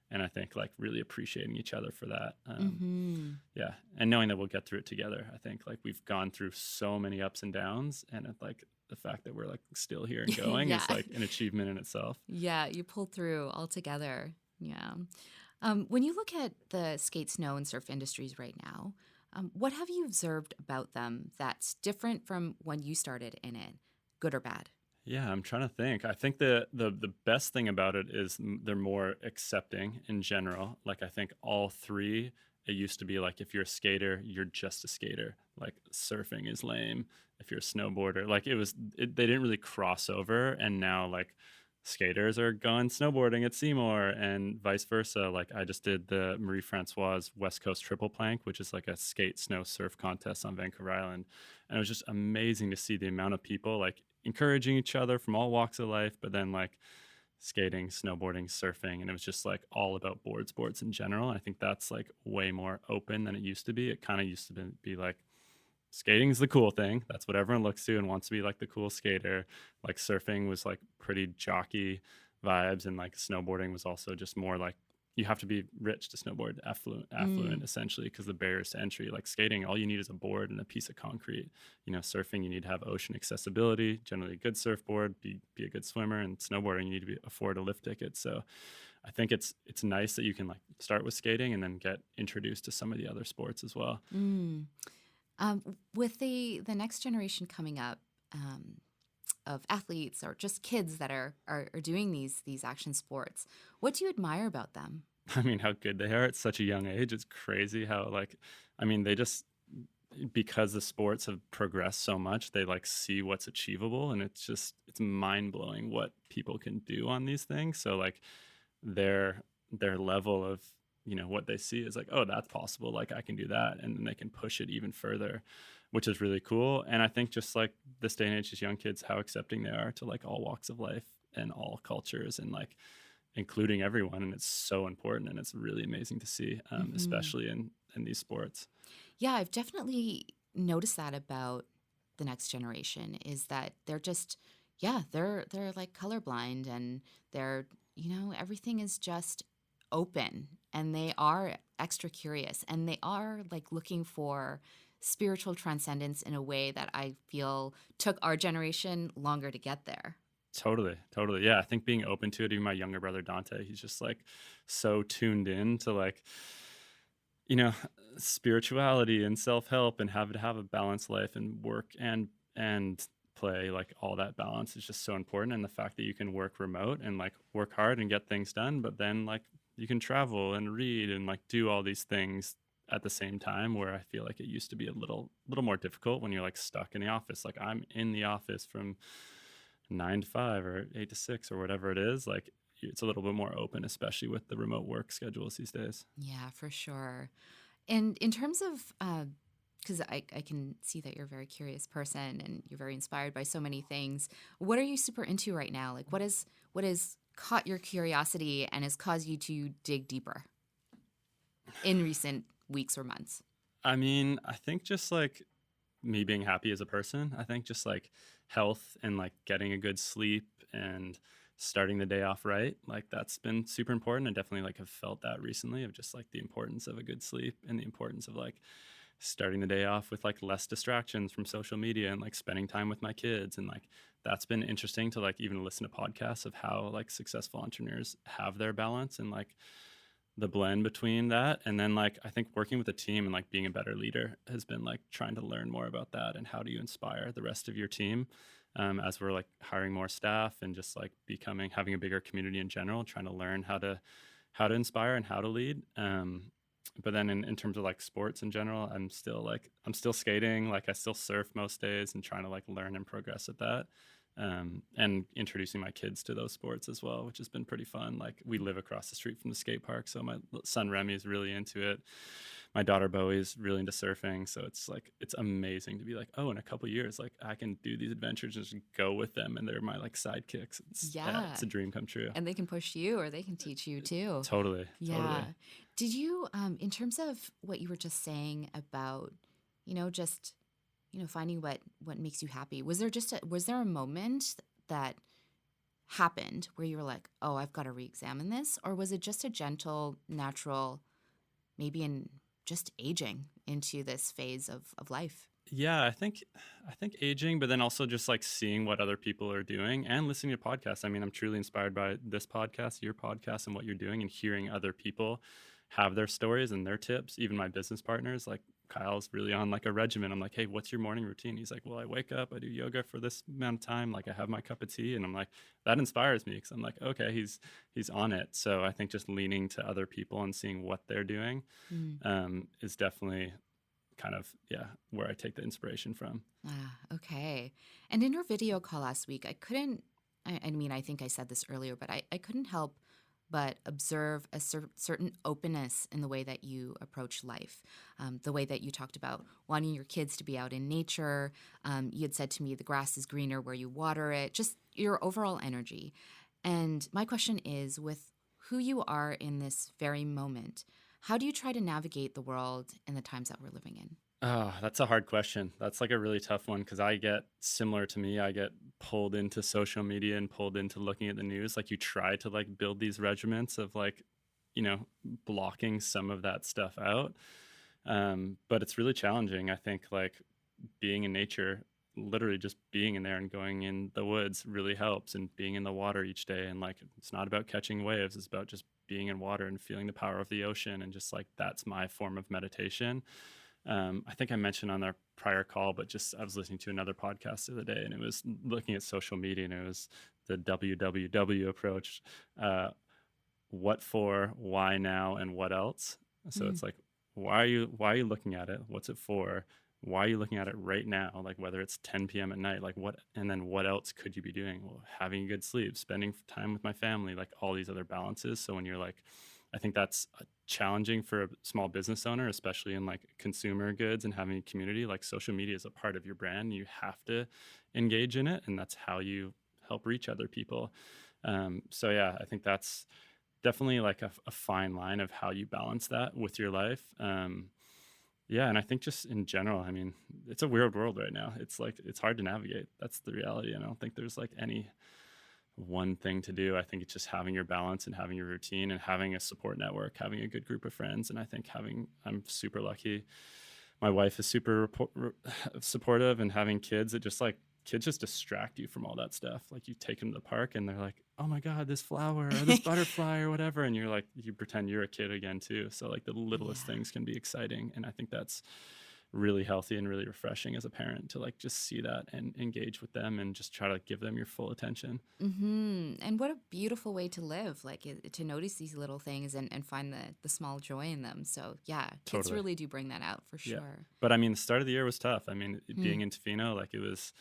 And I think like really appreciating each other for that. Yeah. And knowing that we'll get through it together. I think like we've gone through so many ups and downs, and it's like the fact that we're like still here and going is like an achievement in itself. Yeah. You pulled through all together. Yeah. When you look at the skate, snow, and surf industries right now, what have you observed about them that's different from when you started in it, good or bad? Yeah, I'm trying to think. I think the best thing about it is they're more accepting in general. Like I think all three, it used to be like if you're a skater, you're just a skater. Like surfing is lame. If you're a snowboarder, like they didn't really cross over. And now like skaters are going snowboarding at Seymour and vice versa. Like I just did the Marie Francoise West Coast Triple Plank, which is like a skate, snow, surf contest on Vancouver Island. And it was just amazing to see the amount of people like encouraging each other from all walks of life, but then like skating, snowboarding, surfing. And it was just like all about board sports in general. I think that's like way more open than it used to be. It kind of used to be like, skating is the cool thing. That's what everyone looks to and wants to be like the cool skater. Like surfing was like pretty jockey. vibes. And like snowboarding was also just more like you have to be rich to snowboard, affluent Mm. essentially, because the barriers to entry. Like skating, all you need is a board and a piece of concrete. Surfing, you need to have ocean accessibility, generally a good surfboard, be a good swimmer, and snowboarding, you need to afford a lift ticket. So I think it's nice that you can like start with skating and then get introduced to some of the other sports as well. Mm. With the next generation coming up, of athletes or just kids that are doing these action sports, what do you admire about them? I mean, how good they are at such a young age. It's crazy how like, I mean, they just, because the sports have progressed so much, they like see what's achievable, and it's mind blowing what people can do on these things. So like their level of what they see is like, oh, that's possible, like I can do that, and then they can push it even further, which is really cool. And I think just like this day and age, as young kids, how accepting they are to like all walks of life and all cultures, and like including everyone. And it's so important, and it's really amazing to see, Hmm. especially in these sports. Yeah, I've definitely noticed that about the next generation is that they're just, yeah, they're like colorblind, and they're, everything is just open, and they are extra curious, and they are like looking for spiritual transcendence in a way that I feel took our generation longer to get there. Totally, totally. Yeah, I think being open to it, even my younger brother Dante, he's just like so tuned in to like, you know, spirituality and self-help, and have a balanced life, and work and play, like all that balance is just so important. And the fact that you can work remote and like work hard and get things done, but then like you can travel and read and like do all these things at the same time, where I feel like it used to be a little more difficult when you're like stuck in the office. Like I'm in the office from 9 to 5 or 8 to 6 or whatever it is. Like it's a little bit more open, especially with the remote work schedules these days. Yeah, for sure. And in terms of, because I can see that you're a very curious person and you're very inspired by so many things. What are you super into right now? Like, what has caught your curiosity and has caused you to dig deeper in recent weeks or months? I mean, I think just like me being happy as a person, I think just like health and like getting a good sleep and starting the day off right, like that's been super important. I definitely like have felt that recently, of just like the importance of a good sleep, and the importance of like starting the day off with like less distractions from social media, and like spending time with my kids. And like that's been interesting to like even listen to podcasts of how like successful entrepreneurs have their balance, and like the blend between that. And then like I think working with a team and like being a better leader has been like trying to learn more about that, and how do you inspire the rest of your team, as we're like hiring more staff, and just like having a bigger community in general, trying to learn how to inspire and how to lead. But then in terms of like sports in general, I'm still skating, like I still surf most days, and trying to like learn and progress at that. And introducing my kids to those sports as well, which has been pretty fun. Like we live across the street from the skate park, so my son Remy is really into it. My daughter Bowie is really into surfing, so it's like it's amazing to be like, oh, in a couple years, like I can do these adventures and just go with them, and they're my like sidekicks. Yeah. It's a dream come true. And they can push you or they can teach you too. Totally, Yeah. totally. Did you, in terms of what you were just saying about, just, finding what makes you happy, was there a moment that happened where you were like, oh, I've got to re-examine this? Or was it just a gentle, natural, maybe in just aging into this phase of life? Yeah, I think aging, but then also just like seeing what other people are doing and listening to podcasts. I mean, I'm truly inspired by this podcast, your podcast, and what you're doing, and hearing other people have their stories and their tips. Even my business partners, like Kyle's really on like a regimen. I'm like, hey, what's your morning routine? He's like, well, I wake up, I do yoga for this amount of time, like I have my cup of tea, and I'm like, that inspires me, because I'm like, okay, he's on it. So I think just leaning to other people and seeing what they're doing, Mm. is definitely kind of, yeah, where I take the inspiration from. Ah, okay. And in our video call last week, I mean, I think I said this earlier, but I couldn't help but observe a certain openness in the way that you approach life, the way that you talked about wanting your kids to be out in nature. You had said to me, the grass is greener where you water it, just your overall energy. And my question is, with who you are in this very moment, how do you try to navigate the world in the times that we're living in? Oh, that's a hard question. That's like a really tough one, because I get similar to me. I get pulled into social media and pulled into looking at the news. Like you try to like build these regiments of like, blocking some of that stuff out. But it's really challenging. I think like being in nature, literally just being in there and going in the woods really helps, and being in the water each day. And like, it's not about catching waves. It's about just being in water and feeling the power of the ocean. And just like, that's my form of meditation. I think I mentioned on our prior call, but just I was listening to another podcast the other day, and it was looking at social media, and it was the WWW approach. What for, why now, and what else? So it's like, why are you looking at it? What's it for? Why are you looking at it right now? Like whether it's 10 p.m. at night, like what, and then what else could you be doing? Well, having good sleep, spending time with my family, like all these other balances. So when you're like, I think that's challenging for a small business owner, especially in like consumer goods and having a community. Like social media is a part of your brand. You have to engage in it, and that's how you help reach other people. So yeah, I think that's definitely like a fine line of how you balance that with your life. Yeah, and I think just in general, I mean, it's a weird world right now. It's like, it's hard to navigate. That's the reality. And I don't think there's like any one thing to do. I think it's just having your balance and having your routine and having a support network, having a good group of friends. And I think I'm super lucky. My wife is super supportive, and having kids, it just like, kids just distract you from all that stuff. Like you take them to the park and they're like, oh my God, this flower or this butterfly or whatever. And you're like, you pretend you're a kid again too. So like the littlest things can be exciting. And I think that's really healthy and really refreshing as a parent to like just see that and engage with them and just try to give them your full attention. And what a beautiful way to live, like to notice these little things and find the small joy in them. So yeah, kids Totally. really do bring that out for sure. Yeah. But I mean, the start of the year was tough. I mean, being in Tofino, like it was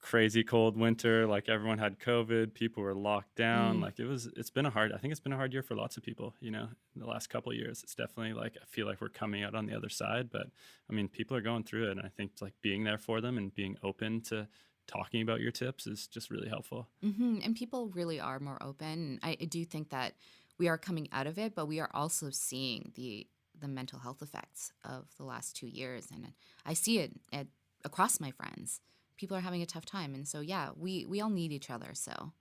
crazy cold winter, like everyone had COVID, people were locked down. Like it's been a hard year for lots of people, in the last couple of years. It's definitely like, I feel like we're coming out on the other side, but I mean, people are going through it. And I think like being there for them and being open to talking about your tips is just really helpful. And people really are more open. I do think that we are coming out of it, but we are also seeing the mental health effects of the last 2 years. And I see it across my friends. People are having a tough time. And so, yeah, we all need each other. So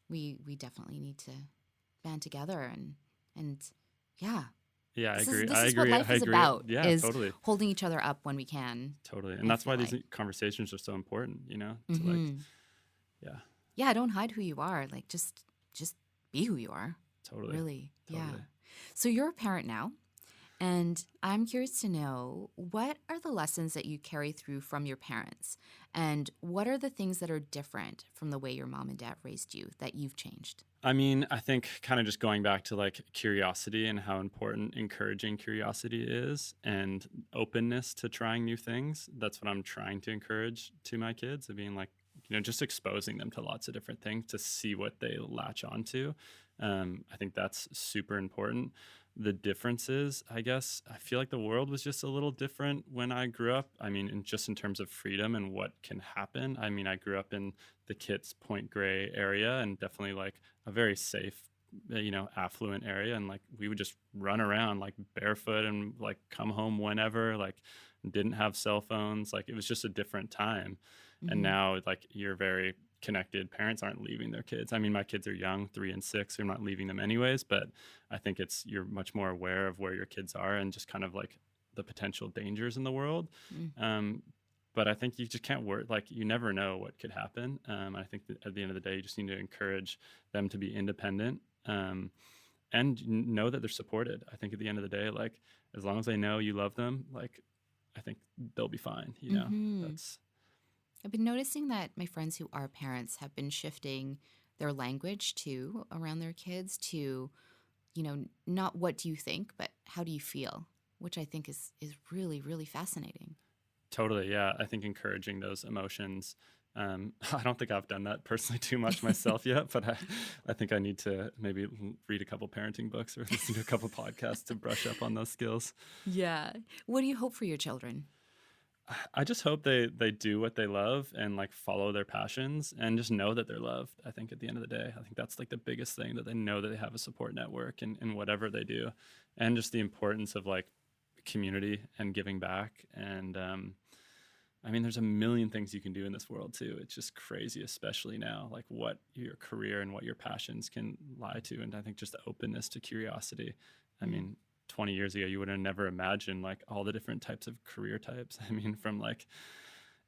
we definitely need to band together and yeah. Yeah, This I agree. is I what agree. life I is agree. about, Yeah, is totally. holding each other up when we can. Totally. And that's why these conversations are so important, to like, yeah. Yeah, don't hide who you are. Like just be who you are. Totally. Really. Totally. Yeah. So you're a parent now. And I'm curious to know, what are the lessons that you carry through from your parents? And what are the things that are different from the way your mom and dad raised you that you've changed? I mean, I think kind of just going back to like curiosity and how important encouraging curiosity is, and openness to trying new things. That's what I'm trying to encourage to my kids, of being like, just exposing them to lots of different things to see what they latch onto. I think that's super important. The differences, I guess, I feel like the world was just a little different when I grew up. I mean, just in terms of freedom and what can happen. I mean, I grew up in the Kitts Point Grey area, and definitely like a very safe, affluent area. And like we would just run around like barefoot and like come home whenever, like didn't have cell phones. Like it was just a different time. And now like you're very connected. Parents aren't leaving their kids. I mean, my kids are young, 3 and 6. So I'm not leaving them anyways, but I think you're much more aware of where your kids are and just kind of like the potential dangers in the world. But I think you just can't work, like you never know what could happen. I think that at the end of the day, you just need to encourage them to be independent, and know that they're supported. I think at the end of the day, like as long as they know you love them, like I think they'll be fine. I've been noticing that my friends who are parents have been shifting their language too around their kids to, not what do you think, but how do you feel, which I think is really, really fascinating. Totally. Yeah. I think encouraging those emotions. I don't think I've done that personally too much myself yet, but I think I need to maybe read a couple parenting books or listen to a couple podcasts to brush up on those skills. Yeah. What do you hope for your children? I just hope they do what they love and like follow their passions and just know that they're loved. I think at the end of the day, I think that's like the biggest thing, that they know that they have a support network in whatever they do, and just the importance of like community and giving back. And I mean, there's a million things you can do in this world too. It's just crazy, especially now, like what your career and what your passions can lie to. And I think just the openness to curiosity. I mean, 20 years ago, you would have never imagined like all the different types of career types. I mean, from like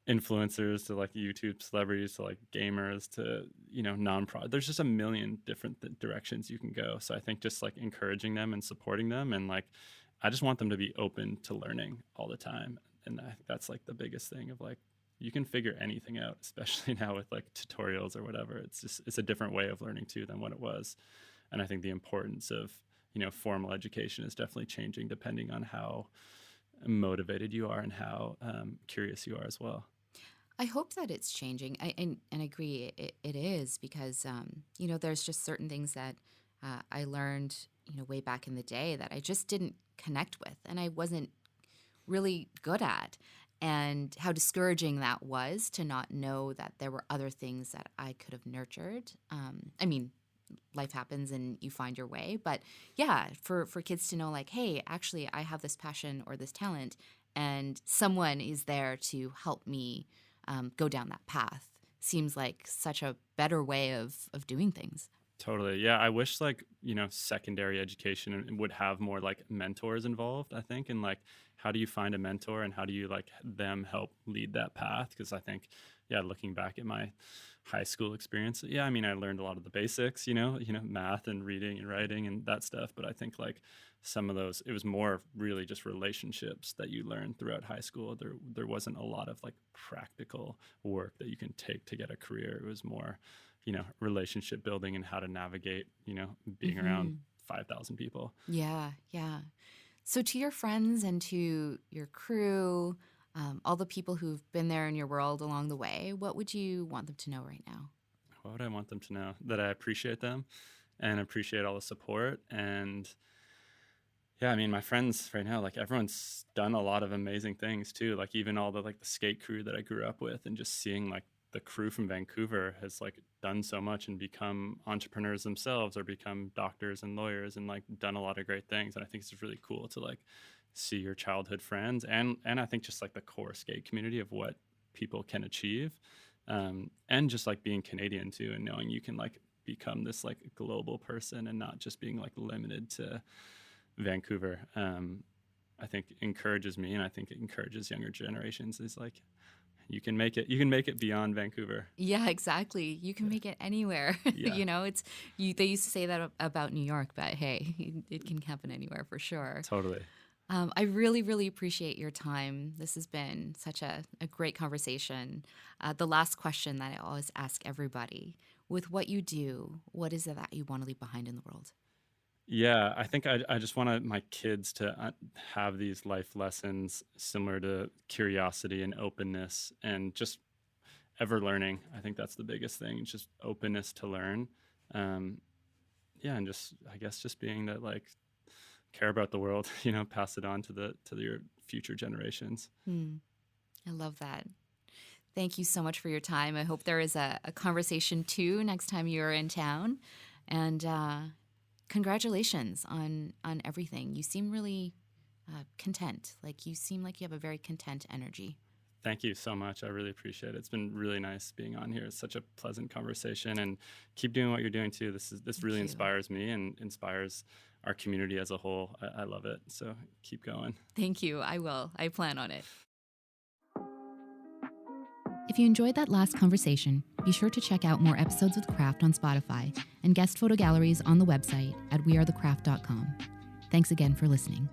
influencers to like YouTube celebrities to like gamers to, non-pro. There's just a million different directions you can go. So I think just like encouraging them and supporting them, and like, I just want them to be open to learning all the time. And I think that's like the biggest thing of like, you can figure anything out, especially now with like tutorials or whatever. It's a different way of learning too than what it was. And I think the importance of, formal education is definitely changing depending on how motivated you are and how curious you are as well. I hope that it's changing. I agree it is, because, there's just certain things that I learned, way back in the day that I just didn't connect with and I wasn't really good at, and how discouraging that was to not know that there were other things that I could have nurtured. I mean, life happens and you find your way, but yeah, for kids to know like, hey, actually I have this passion or this talent and someone is there to help me go down that path seems like such a better way of doing things. Totally. Yeah. I wish like, secondary education would have more like mentors involved, I think. And like, how do you find a mentor and how do you like them help lead that path? Because I think, looking back at my high school experience, I mean, I learned a lot of the basics, math and reading and writing and that stuff. But I think like some of those, it was more really just relationships that you learned throughout high school. There wasn't a lot of like practical work that you can take to get a career. It was more, relationship building and how to navigate, being around 5,000 people. Yeah. So to your friends and to your crew, all the people who've been there in your world along the way, what would you want them to know right now? What would I want them to know? That I appreciate them and appreciate all the support. And I mean, my friends right now, like everyone's done a lot of amazing things too. Like even all the like the skate crew that I grew up with, and just seeing like the crew from Vancouver has like done so much and become entrepreneurs themselves or become doctors and lawyers and like done a lot of great things. And I think it's really cool to like see your childhood friends and I think just like the core skate community of what people can achieve, and just like being Canadian too and knowing you can like become this like global person and not just being like limited to Vancouver. I think encourages me, and I think it encourages younger generations. Is like you can make it beyond Vancouver. Yeah, exactly. You can make it anywhere. Yeah. They used to say that about New York, but hey, it can happen anywhere for sure. Totally. I really, really appreciate your time. This has been such a great conversation. The last question that I always ask everybody: with what you do, what is it that you want to leave behind in the world? Yeah, I think I just want my kids to have these life lessons similar to curiosity and openness and just ever learning. I think that's the biggest thing, just openness to learn. And just, I guess, just being that like care about the world, pass it on to your future generations. I love that. Thank you so much for your time. I hope there is a conversation too next time you're in town. And congratulations on everything. You seem really content. Like you seem like you have a very content energy. Thank you so much. I really appreciate it. It's been really nice being on here. It's such a pleasant conversation, and keep doing what you're doing too. This really inspires me and inspires our community as a whole. I love it. So keep going. Thank you. I will. I plan on it. If you enjoyed that last conversation, be sure to check out more episodes of The Craft on Spotify and guest photo galleries on the website at wearethecraft.com. Thanks again for listening.